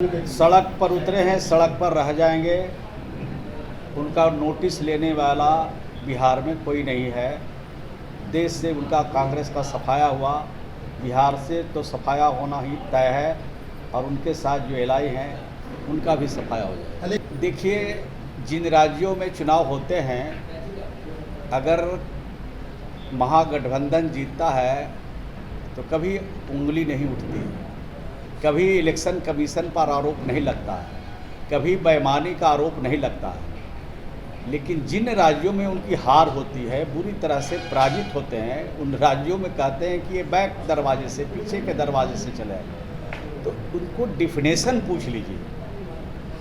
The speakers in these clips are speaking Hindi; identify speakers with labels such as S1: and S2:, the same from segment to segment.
S1: सड़क पर उतरे हैं, सड़क पर रह जाएंगे। उनका नोटिस लेने वाला बिहार में कोई नहीं है। देश से उनका कांग्रेस का सफाया हुआ, बिहार से तो सफाया होना ही तय है और उनके साथ जो एलआई हैं उनका भी सफाया हो जाए। देखिए, जिन राज्यों में चुनाव होते हैं, अगर महागठबंधन जीतता है तो कभी उंगली नहीं उठती, कभी इलेक्शन कमीशन पर आरोप नहीं लगता है, कभी बेईमानी का आरोप नहीं लगता है। लेकिन जिन राज्यों में उनकी हार होती है, बुरी तरह से पराजित होते हैं, उन राज्यों में कहते हैं कि ये बैक दरवाजे से, पीछे के दरवाजे से चले आए। तो उनको डिफिनेशन पूछ लीजिए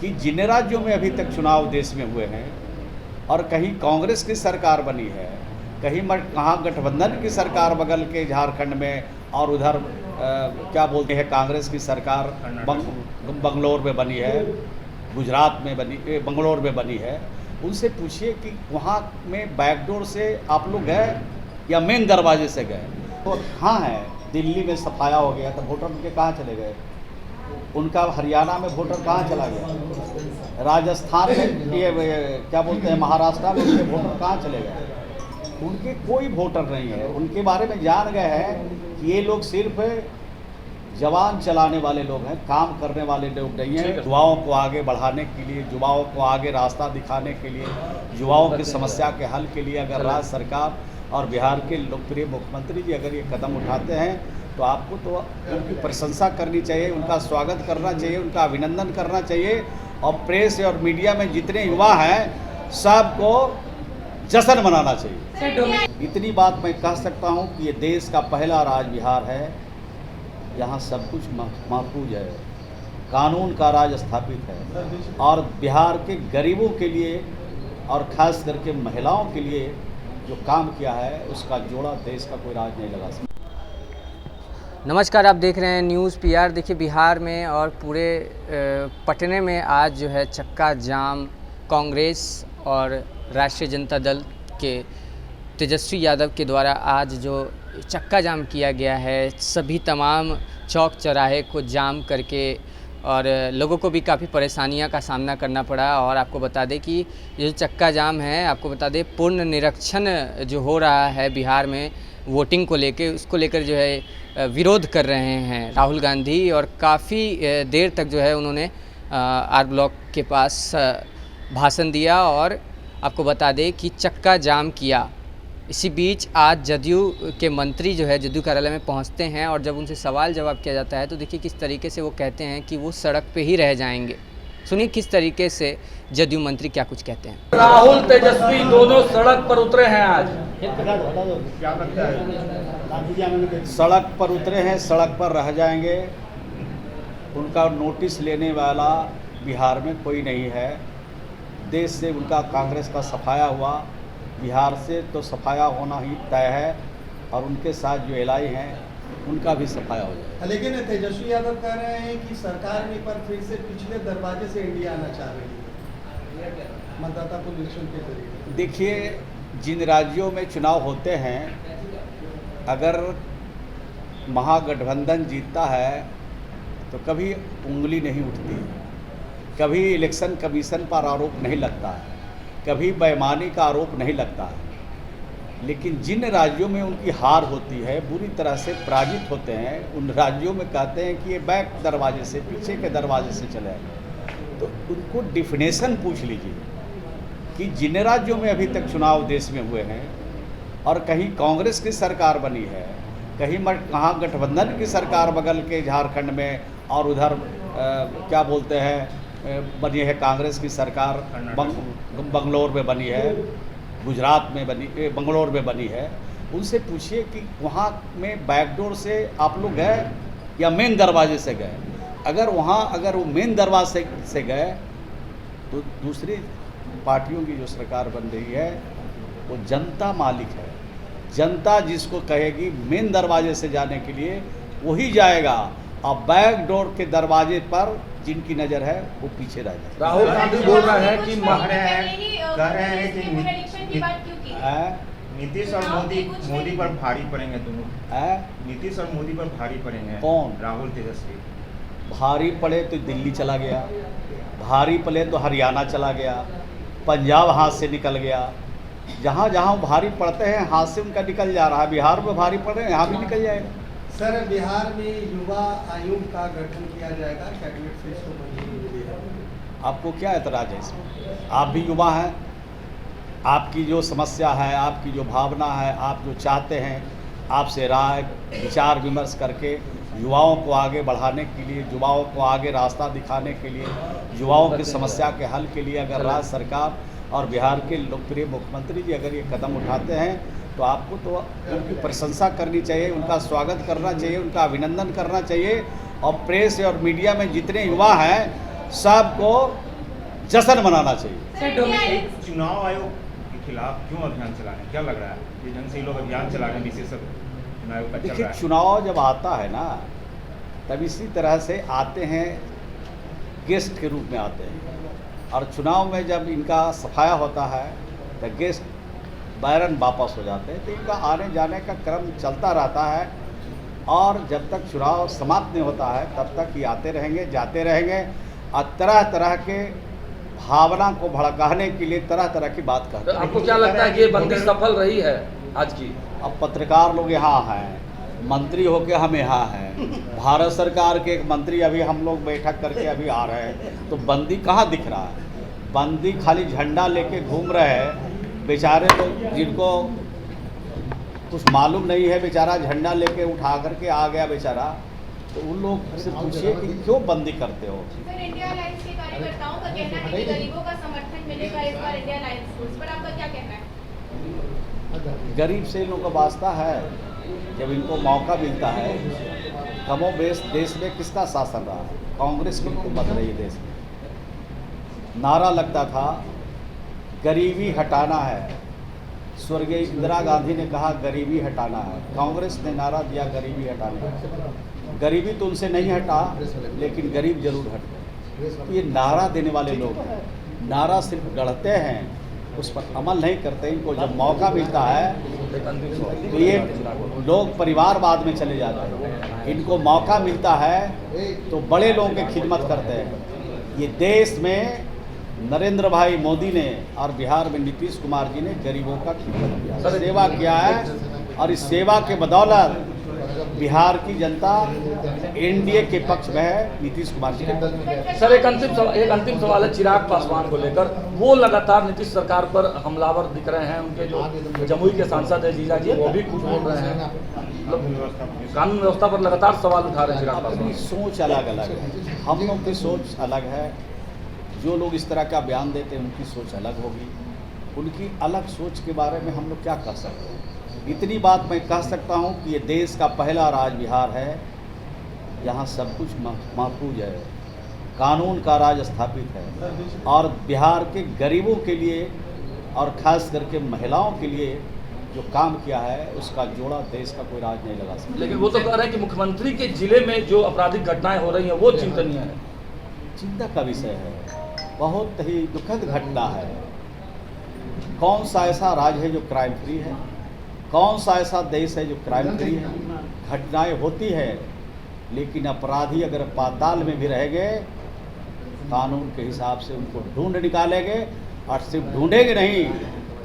S1: कि जिन राज्यों में अभी तक चुनाव देश में हुए हैं और कहीं कांग्रेस की सरकार बनी है, कहीं महागठबंधन की सरकार बगल के झारखंड में और उधर क्या बोलते हैं कांग्रेस की सरकार बंगलोर में बनी है, गुजरात में बनी, बंगलोर में बनी है। उनसे पूछिए कि वहाँ में बैकडोर से आप लोग गए या मेन दरवाजे से गए। तो हाँ है, दिल्ली में सफाया हो गया तो वोटर उनके कहाँ चले गए? उनका हरियाणा में वोटर कहाँ चला गया? राजस्थान में ये क्या बोलते हैं, महाराष्ट्र में उनके वोटर कहाँ चले गए? उनके कोई वोटर नहीं है। उनके बारे में जान गए हैं कि ये लोग सिर्फ जवान चलाने वाले लोग हैं, काम करने वाले लोग नहीं हैं। युवाओं को आगे बढ़ाने के लिए, युवाओं को आगे रास्ता दिखाने के लिए, युवाओं की समस्या के हल के लिए अगर राज्य सरकार और बिहार के लोकप्रिय मुख्यमंत्री जी अगर ये कदम उठाते हैं तो आपको तो उनकी प्रशंसा करनी चाहिए, उनका स्वागत करना चाहिए, उनका अभिनंदन करना चाहिए। और प्रेस और मीडिया में जितने युवा हैं सबको जश्न मनाना चाहिए। इतनी बात मैं कह सकता हूँ कि ये देश का पहला राज्य बिहार है, यहाँ सब कुछ महफूज है, कानून का राज स्थापित है और बिहार के गरीबों के लिए और ख़ास करके महिलाओं के लिए जो काम किया है उसका जोड़ा देश का कोई राज नहीं लगा सकता।
S2: नमस्कार, आप देख रहे हैं न्यूज़ पीआर। देखिए, बिहार में और पूरे पटने में आज जो है चक्का जाम कांग्रेस और राष्ट्रीय जनता दल के तेजस्वी यादव के द्वारा आज जो चक्का जाम किया गया है, सभी तमाम चौक चौराहे को जाम करके और लोगों को भी काफ़ी परेशानियों का सामना करना पड़ा। और आपको बता दें कि ये जो चक्का जाम है, आपको बता दें पूर्ण निरीक्षण जो हो रहा है बिहार में वोटिंग को लेकर, उसको लेकर जो है विरोध कर रहे हैं राहुल गांधी। और काफ़ी देर तक जो है उन्होंने आर ब्लॉक के पास भाषण दिया और आपको बता दें कि चक्का जाम किया। इसी बीच आज जदयू के मंत्री जो है जदयू कार्यालय में पहुंचते हैं और जब उनसे सवाल जवाब किया जाता है तो देखिए किस तरीके से वो कहते हैं कि वो सड़क पे ही रह जाएंगे। सुनिए किस तरीके से जदयू मंत्री क्या कुछ कहते हैं।
S3: राहुल तेजस्वी दोनों सड़क पर उतरे हैं आज।
S1: सड़क पर उतरे हैं, सड़क पर रह जाएंगे। उनका नोटिस लेने वाला बिहार में कोई नहीं है। देश से उनका कांग्रेस का सफाया हुआ, बिहार से तो सफाया होना ही तय है और उनके साथ जो एलआई हैं उनका भी सफाया हो जाए।
S4: लेकिन तेजस्वी यादव कह रहे हैं कि सरकार एक बार फिर से पिछले दरवाजे से इंडिया आना चाह रही है मतदाता को इलेक्शन के जरिए।
S1: देखिए, जिन राज्यों में चुनाव होते हैं, अगर महागठबंधन जीतता है तो कभी उंगली नहीं उठती, कभी इलेक्शन कमीशन पर आरोप नहीं लगता है, कभी बेईमानी का आरोप नहीं लगता है। लेकिन जिन राज्यों में उनकी हार होती है, बुरी तरह से पराजित होते हैं, उन राज्यों में कहते हैं कि ये बैक दरवाजे से, पीछे के दरवाजे से चले आए। तो उनको डिफिनेशन पूछ लीजिए कि जिन राज्यों में अभी तक चुनाव देश में हुए हैं और कहीं कांग्रेस की सरकार बनी है, कहीं महागठबंधन की सरकार बगल के झारखंड में और उधर क्या बोलते हैं बनी है कांग्रेस की सरकार बंगलोर में बनी है, गुजरात में बनी, बंगलोर में बनी है। उनसे पूछिए कि वहाँ में बैकडोर से आप लोग गए या मेन दरवाजे से गए। अगर वो मेन दरवाजे से गए तो दूसरी पार्टियों की जो सरकार बन रही है वो जनता मालिक है। जनता जिसको कहेगी मेन दरवाजे से जाने के लिए वही जाएगा और बैक डोर के दरवाजे पर जिनकी नज़र है वो पीछे रह जाए।
S3: राहुल गांधी बोल रहे हैं कि
S5: कह रहे हैं कि नीतीश और मोदी पर भारी पड़ेंगे दोनों। नीतीश और मोदी पर भारी पड़ेंगे।
S1: कौन?
S5: राहुल तेजस्वी।
S1: भारी पड़े तो दिल्ली चला गया, भारी पड़े तो हरियाणा चला गया, पंजाब हाथ से निकल गया। जहाँ जहाँ भारी पड़ते हैं हाथ से उनका निकल जा रहा है। बिहार में भारी पड़ रहे हैं, यहाँ भी निकल जाएगा।
S4: सर, बिहार में युवा आयोग का गठन किया जाएगा, कैबिनेट से इसको मंजूरी मिली है।
S1: आपको क्या एतराज़ है इसमें? आप भी युवा हैं, आपकी जो समस्या है, आपकी जो भावना है, आप जो चाहते हैं, आपसे राय विचार विमर्श करके युवाओं को आगे बढ़ाने के लिए, युवाओं को आगे रास्ता दिखाने के लिए, युवाओं की समस्या के हल के लिए अगर राज्य सरकार और बिहार के लोकप्रिय मुख्यमंत्री जी अगर ये कदम उठाते हैं तो आपको तो उनकी प्रशंसा करनी चाहिए, उनका स्वागत करना चाहिए, उनका अभिनंदन करना चाहिए। और प्रेस और मीडिया में जितने युवा हैं सबको जश्न मनाना चाहिए।
S5: चुनाव आयोग के खिलाफ क्यों अभियान चला रहे हैं, क्या लग रहा है? ये ढंग से ये लोग अभियान चला रहे हैं, विशेष चुनाव आयोग का चल
S1: देखिए,
S5: रहा है।
S1: चुनाव जब आता है ना तब इसी तरह से आते हैं, गेस्ट के रूप में आते हैं। और चुनाव में जब इनका सफाया होता है तो गेस्ट बैरन वापस हो जाते हैं। तो इनका आने जाने का क्रम चलता रहता है और जब तक चुनाव समाप्त नहीं होता है तब तक ये आते रहेंगे, जाते रहेंगे और तरह तरह के भावना को भड़काने के लिए तरह तरह की बात करते हैं।
S3: आपको क्या लगता है कि ये बंदी सफल रही है आज की?
S1: अब पत्रकार लोग यहाँ हैं, मंत्री होके हम यहाँ हैं, भारत सरकार के एक मंत्री अभी हम लोग बैठक करके अभी आ रहे हैं, तो बंदी कहाँ दिख रहा है? बंदी खाली झंडा लेके घूम रहे हैं बेचारे लोग, जिनको कुछ मालूम नहीं है, बेचारा झंडा लेके उठा करके आ गया बेचारा। तो उन लोग से पूछिए कि क्यों बंदी करते हो?
S6: सर, इंडिया अलायंस के कार्यकर्ताओं का कहना है कि गरीबों का समर्थन मिलेगा इस बार इंडिया अलायंस को, इस पर आपका क्या कहना है?
S1: गरीब से इन लोगों का वास्ता है, जब इनको मौका मिलता है। कमो बेश देश में किसका शासन रहा? कांग्रेस की हुकूमत रही देश में। नारा लगता था गरीबी हटाना है, स्वर्गीय इंदिरा गांधी ने कहा गरीबी हटाना है, कांग्रेस ने नारा दिया गरीबी हटाना है। गरीबी तो उनसे नहीं हटा लेकिन गरीब जरूर हट गए। ये नारा देने वाले लोग हैं, नारा सिर्फ गढ़ते हैं, उस पर अमल नहीं करते। इनको जब मौका मिलता है तो ये लोग परिवारवाद में चले जाते हैं। इनको मौका मिलता है तो बड़े लोगों की खिदमत करते हैं। ये देश में नरेंद्र भाई मोदी ने और बिहार में नीतीश कुमार जी ने गरीबों का खिदमत किया, सेवा किया है। और इस सेवा के बदौलत बिहार की जनता एनडीए के पक्ष में है, नीतीश कुमार जी ने।
S3: सर, एक अंतिम सवाल है चिराग पासवान को लेकर। वो लगातार नीतीश सरकार पर हमलावर दिख रहे हैं। उनके जो जमुई के सांसद है जीजा जी, वो भी कुछ बोल रहे हैं, मतलब कानून व्यवस्था पर लगातार सवाल उठा रहे हैं चिराग पासवान।
S1: अपनी सोच अलग अलग है, हम लोग की सोच अलग है। जो लोग इस तरह का बयान देते हैं उनकी सोच अलग होगी। उनकी अलग सोच के बारे में हम लोग क्या कह सकते हैं? इतनी बात मैं कह सकता हूँ कि ये देश का पहला राज बिहार है, यहाँ सब कुछ महफूज है, कानून का राज स्थापित है। और बिहार के गरीबों के लिए और ख़ास करके महिलाओं के लिए जो काम किया है उसका जोड़ा देश का कोई राज नहीं लगा सकता।
S3: लेकिन वो तो कह रहे हैं कि मुख्यमंत्री के जिले में जो आपराधिक घटनाएं हो रही हैं वो चिंतनीय है।
S1: चिंता का विषय है, बहुत ही दुखद घटना है। कौन सा ऐसा राज्य है जो क्राइम फ्री है? कौन सा ऐसा देश है जो क्राइम फ्री है? घटनाएं होती है लेकिन अपराधी अगर पाताल में भी रह गए कानून के हिसाब से उनको ढूंढ निकालेंगे, और सिर्फ ढूंढेंगे नहीं,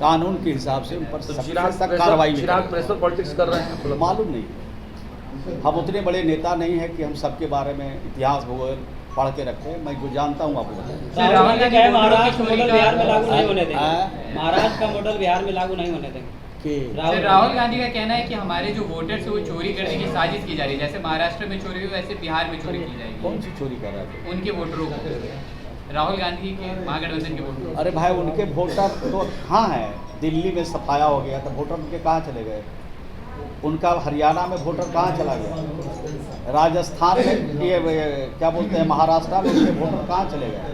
S1: कानून के हिसाब से उन पर सख्त कार्रवाई।
S3: चिराग प्रेशर पॉलिटिक्स कर रहे हैं,
S1: मालूम नहीं। हम उतने बड़े नेता नहीं है कि हम सबके बारे में इतिहास भूगोल पढ़ के रखते हैं। मैं जो जानता हूँ आपको बताऊँ।
S7: राहुल ने कहा महाराष्ट्र मॉडल बिहार में लागू नहीं होने देंगे, महाराष्ट्र का मॉडल बिहार में लागू नहीं होने देंगे।
S8: राहुल गांधी का कहना है कि हमारे जो वोटर्स है वो चोरी करने की साजिश की जा रही है, जैसे महाराष्ट्र में चोरी हुई वैसे बिहार में चोरी की जाएगी।
S1: कौन सी चोरी कर रहा है?
S8: उनके वोटरों को, राहुल गांधी के महागठबंधन के वोटरों।
S1: अरे भाई, उनके वोटर तो कहाँ हैं? दिल्ली में सफाया हो गया तो वोटर उनके कहाँ चले गए? उनका हरियाणा में वोटर कहाँ चला गया? राजस्थान में ये क्या बोलते हैं, महाराष्ट्र में उनके वोटर कहाँ चले गए?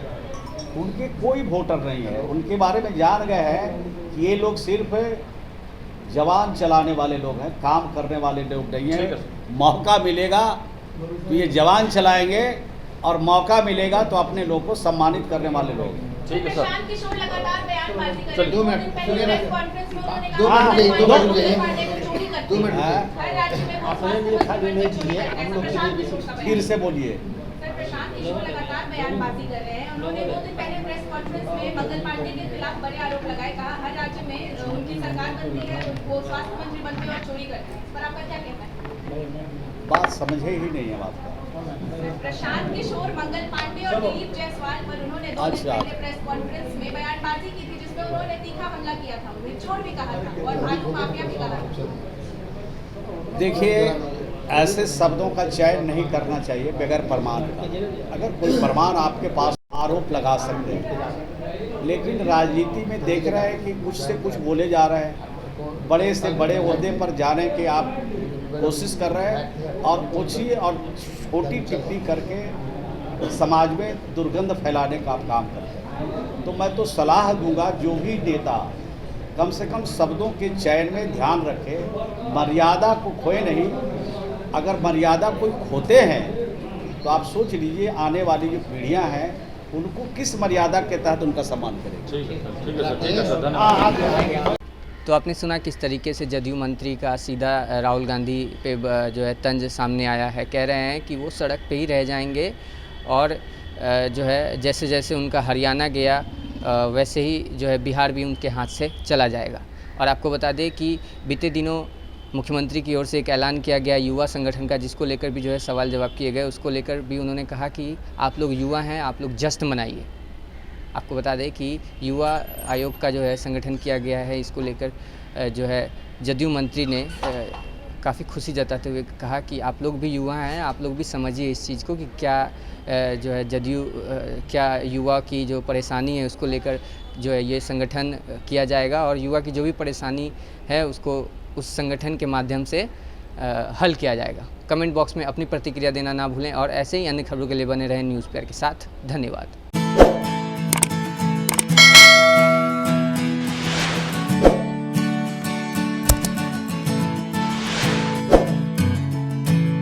S1: उनके कोई वोटर नहीं है। उनके बारे में जान गए हैं कि ये लोग सिर्फ जवान चलाने वाले लोग हैं, काम करने वाले लोग नहीं हैं। मौका मिलेगा तो ये जवान चलाएंगे और मौका मिलेगा तो अपने लोग को सम्मानित करने वाले लोग हैं।
S3: ठीक है सर।
S6: प्रशांत किशोर लगातार बयानबाजी कर रहे हैं।
S4: 2 मिनट,
S6: पहले प्रेस कॉन्फ्रेंस में उन्होंने कहा
S4: 2 मिनट,
S6: कि
S4: 2 मिनट,
S6: पांडे को चोरी करते
S4: 2 मिनट।
S6: हैं। हर राज्य में वो
S1: फिर से बोलिए।
S6: प्रशांत किशोर लगातार बयानबाजी कर रहे हैं। उन्होंने 2 दिन पहले प्रेस कॉन्फ्रेंस में मंगल पांडे के खिलाफ बड़े आरोप लगाए, कहा हर राज्य में उनकी सरकार बनती है, वो स्वास्थ्य मंत्री बनते हैं और चोरी करते हैं। इस पर आपका क्या कहना है?
S1: बात समझे ही नहीं है बात का।
S6: प्रशांत किशोर, मंगल पांडे और दिलीप जायसवाल पर उन्होंने 2 दिन पहले प्रेस कॉन्फ्रेंस में बयानबाजी की थी, जिसमें उन्होंने तीखा हमला किया था, उन्हें चोर भी कहा था और भालू माफिया भी कहा था।
S1: देखिए, ऐसे शब्दों का चयन नहीं करना चाहिए बगैर प्रमाण का। अगर कोई प्रमाण आपके पास, आरोप लगा सकते हैं, लेकिन राजनीति में देख रहे हैं कि कुछ से कुछ बोले जा रहे हैं, बड़े से बड़े ओहदे पर जाने की आप कोशिश कर रहे हैं और ऊँची और छोटी टिप्पणी करके समाज में दुर्गंध फैलाने का आप काम करते हैं। तो मैं तो सलाह दूंगा, जो भी नेता कम से कम शब्दों के चयन में ध्यान रखे, मर्यादा को खोए नहीं। अगर मर्यादा कोई खोते हैं तो आप सोच लीजिए आने वाली जो पीढ़ियां हैं उनको किस मर्यादा के तहत उनका सम्मान करें।
S3: ठीक है सर, धन्यवाद।
S2: तो आपने सुना किस तरीके से जदयू मंत्री का सीधा राहुल गांधी पे जो है तंज सामने आया है। कह रहे हैं कि वो सड़क पे ही रह जाएंगे और जो है जैसे जैसे उनका हरियाणा गया वैसे ही जो है बिहार भी उनके हाथ से चला जाएगा। और आपको बता दें कि बीते दिनों मुख्यमंत्री की ओर से एक ऐलान किया गया युवा संगठन का, जिसको लेकर भी जो है सवाल जवाब किए गए। उसको लेकर भी उन्होंने कहा कि आप लोग युवा हैं, आप लोग जश्न मनाइए। आपको बता दें कि युवा आयोग का जो है संगठन किया गया है, इसको लेकर जो है जदयू मंत्री ने काफ़ी खुशी जताते हुए कहा कि आप लोग भी युवा हैं, आप लोग भी समझिए इस चीज़ को कि क्या जो है जदयू क्या युवा की जो परेशानी है उसको लेकर जो है ये संगठन किया जाएगा और युवा की जो भी परेशानी है उसको उस संगठन के माध्यम से हल किया जाएगा। कमेंट बॉक्स में अपनी प्रतिक्रिया देना ना भूलें और ऐसे ही अन्य खबरों के लिए बने रहें न्यूज़ पेयर के साथ। धन्यवाद।